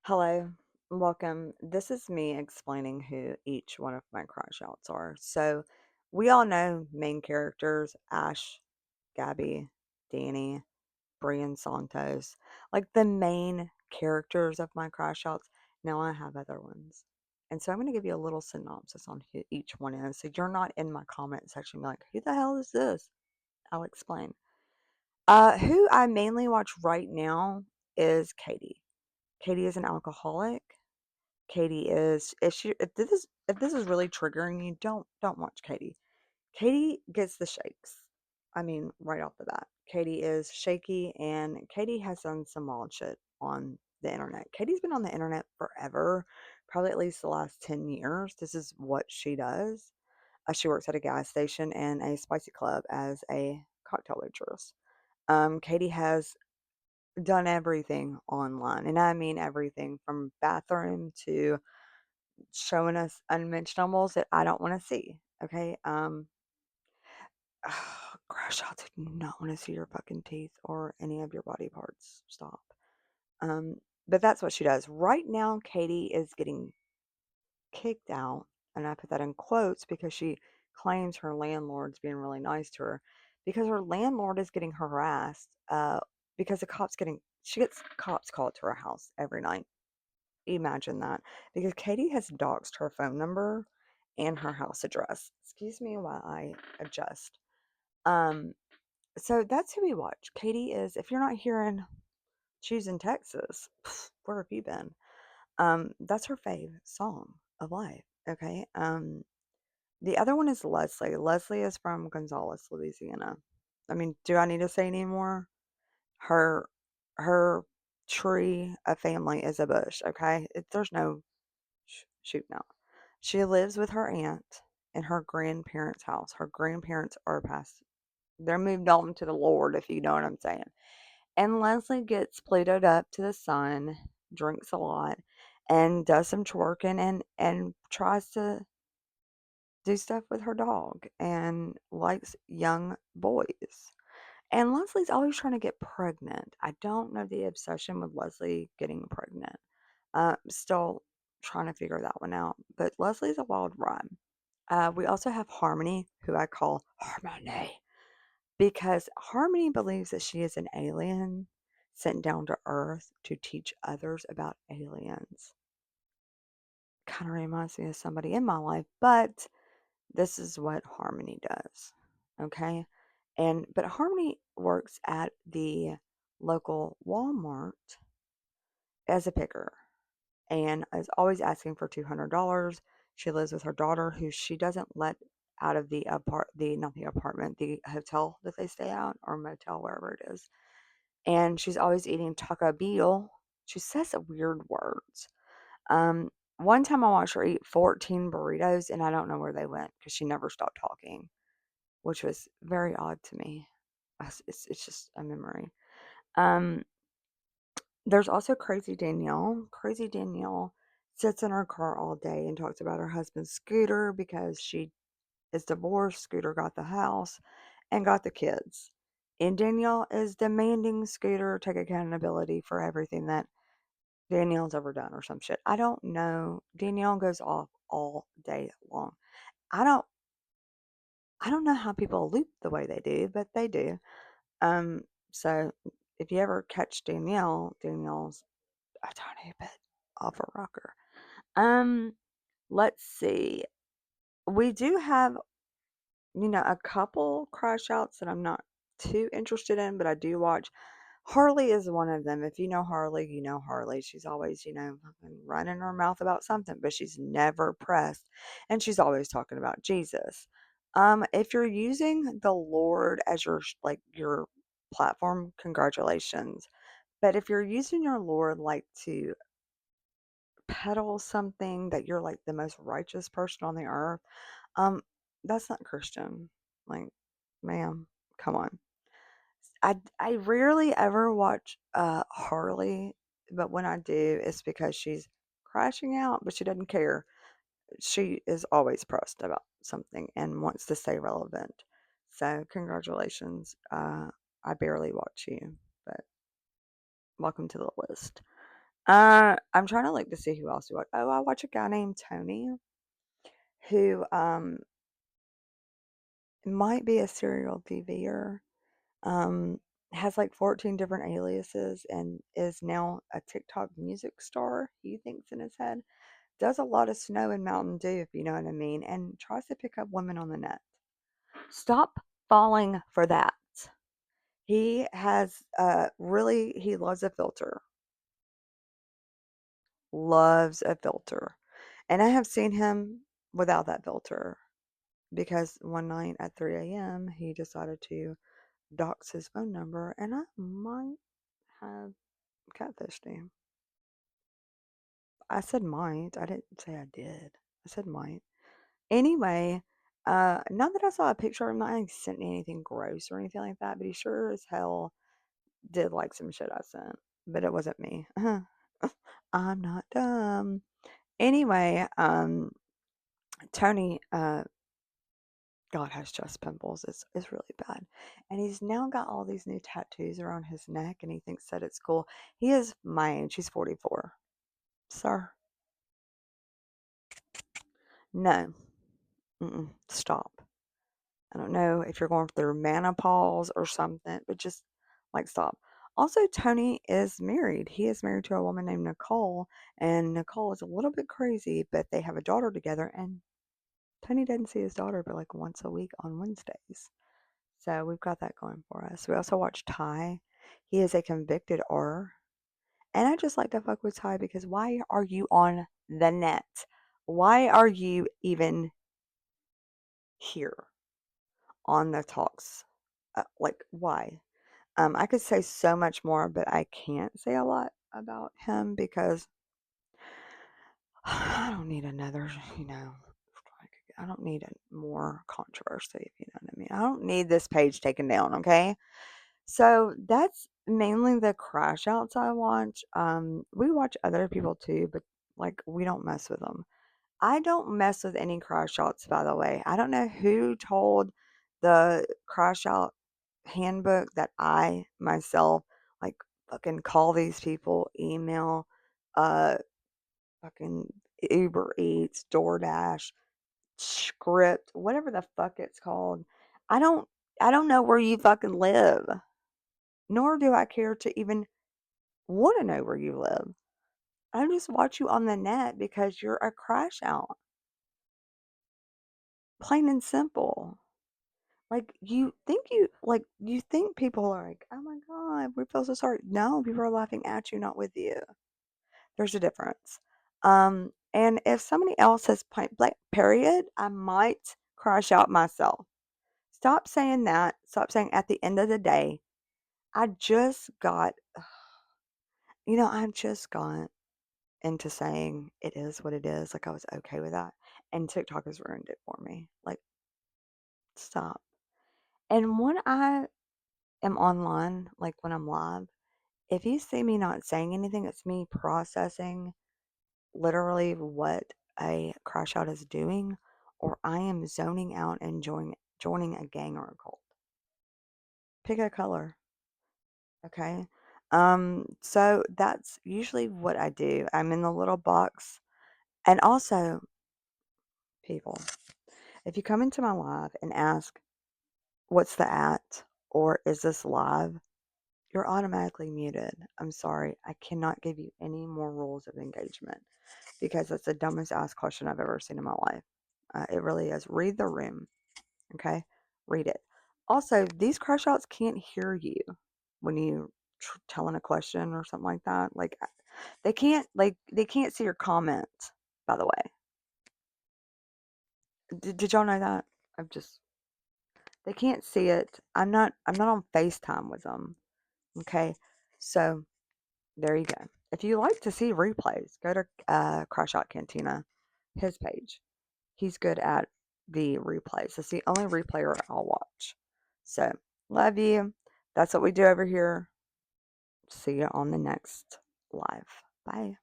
Hello, welcome. This is me explaining who each one of my crash outs are. So, we all know main characters Ash, Gabby, Danny, Brian Santos, like the main characters of my crash outs. Now, I have other ones. And so, I'm going to give you a little synopsis on who each one is. So, you're not in my comment section be like, who the hell is this? I'll explain. Who I mainly watch right now is Katie. Katie is an alcoholic. Katie is if this is really triggering you, don't watch Katie. Katie gets the shakes. I mean, right off the bat. Katie is shaky and Katie has done some wild shit on the internet. Katie's been on the internet forever, probably at least the last 10 years. This is what she does. She works at a gas station and a spicy club as a cocktail waitress. Katie has done everything online, and I mean everything from bathroom to showing us unmentionables that I don't want to see. Okay. Crash outs. I do not want to see your fucking teeth or any of your body parts. Stop. Um, but that's what she does. Right now, Katie is getting kicked out, and I put that in quotes because she claims her landlord's being really nice to her because her landlord is getting harassed. Because the cops getting she gets cops called to her house every night. Imagine that. Because Katie has doxed her phone number and her house address. Excuse me while I adjust. Um, so that's who we watch. Katie is, if you're not hearing she's in Texas, where have you been? That's her fave song of life. Okay. The other one is Leslie. Leslie is from Gonzales, Louisiana. I mean, do I need to say any more? Her her tree of family is a bush, okay? There's no shoot no. She lives with her aunt in her grandparents' house. Her grandparents are past, they're moved on to the Lord, if you know what I'm saying. And Leslie gets Plutoed up to the sun, drinks a lot, and does some twerking and tries to do stuff with her dog and likes young boys. And Leslie's always trying to get pregnant. I don't know the obsession with Leslie getting pregnant. Still trying to figure that one out. But Leslie's a wild ride. We also have Harmony, who I call Harmony, because Harmony believes that she is an alien sent down to Earth to teach others about aliens. Kind of reminds me of somebody in my life, but this is what Harmony does. Okay? But Harmony works at the local Walmart as a picker and is always asking for $200. She lives with her daughter, who she doesn't let out of the not the apartment, the hotel that they stay at or motel, wherever it is. And she's always eating Taco Bell. She says weird words. One time I watched her eat 14 burritos, and I don't know where they went because she never stopped talking, which was very odd to me. It's just a memory. Um, There's also Crazy Danielle. Crazy Danielle sits in her car all day and talks about her husband's Scooter because she is divorced. Scooter got the house and got the kids. And Danielle is demanding Scooter take accountability for everything that Danielle's ever done or some shit. I don't know. Danielle goes off all day long. I don't I don't know how people loop the way they do, but they do. Um so if you ever catch Danielle's a tiny bit off a rocker. Um, let's see. We do have, a couple crash outs that I'm not too interested in, but I do watch. Harley is one of them. If you know Harley, you know Harley. She's always, fucking running her mouth about something, but she's never pressed. And she's always talking about Jesus. If you're using the Lord as your platform, congratulations. But if you're using your Lord like to peddle something that you're like the most righteous person on the earth, um, that's not Christian. Like, ma'am, come on. I rarely ever watch Harley, but when I do, it's because she's crashing out, but she doesn't care. She is always pressed about something and wants to stay relevant. So congratulations. I barely watch you, but welcome to the list. I'm trying to look to see who else you watch. Oh, I watch a guy named Tony who might be a serial DVer. Um, has like 14 different aliases and is now a TikTok music star. He thinks in his head. Does a lot of snow and Mountain Dew, if you know what I mean, and tries to pick up women on the net. Stop falling for that. He has really he loves a filter. Loves a filter. And I have seen him without that filter because one night at 3 a.m. he decided to dox his phone number and I might have catfished him. I said might. I didn't say I did. I said might. Anyway, not that I saw a picture of him, not like sent me anything gross or anything like that, but he sure as hell did like some shit I sent. But it wasn't me. I'm not dumb. Anyway, Tony, God has chest pimples. It's really bad. And he's now got all these new tattoos around his neck and he thinks that it's cool. He is my age. He's 44. Sir, no. Stop. I don't know if you're going through menopause or something, but just like stop. Also, Tony is married. He is married to a woman named Nicole, and Nicole is a little bit crazy, but they have a daughter together. And Tony doesn't see his daughter but like once a week on Wednesdays. So we've got that going for us. We also watch Ty. He is a convicted R. And I just like to fuck with Ty because why are you on the net? Why are you even here on the talks? Like, why? I could say so much more, but I can't say a lot about him because I don't need another, like, I don't need more controversy, if you know what I mean. I don't need this page taken down, okay? So that's mainly the crash outs I watch. We watch other people too, but like we don't mess with them. I don't mess with any crash outs, by the way. I don't know who told the crash out handbook that I myself like fucking call these people, email, uh, fucking Uber Eats, DoorDash, Script, whatever the fuck it's called. I don't I don't know where you fucking live, nor do I care to even want to know where you live. I just watch you on the net because you're a crash out. Plain and simple. You think people are like, "Oh my god, we feel so sorry." No, people are laughing at you, not with you. There's a difference. And if somebody else says point blank period, I might crash out myself. Stop saying that. Stop saying at the end of the day, I just got, I just got into saying it is what it is. Like I was okay with that. And TikTok has ruined it for me. Like, stop. And when I am online, like when I'm live, if you see me not saying anything, it's me processing literally what a crash out is doing, or I am zoning out and joining a gang or a cult. Pick a color, okay? So that's usually what I do. I'm in the little box. And also, people, if you come into my live and ask, what's the at? Or is this live? You're automatically muted. I'm sorry. I cannot give you any more rules of engagement because that's the dumbest ass question I've ever seen in my life. It really is. Read the room. Okay? Read it. Also, these crash outs can't hear you when you telling a question or something like that. Like they can't see your comment, by the way. Did y'all know that? I'm just they can't see it. I'm not on FaceTime with them. Okay? So there you go. If you like to see replays, go to Crash Out Cantina, his page. He's good at the replays. It's the only replayer I'll watch. So, love you. That's what we do over here. See you on the next live. Bye.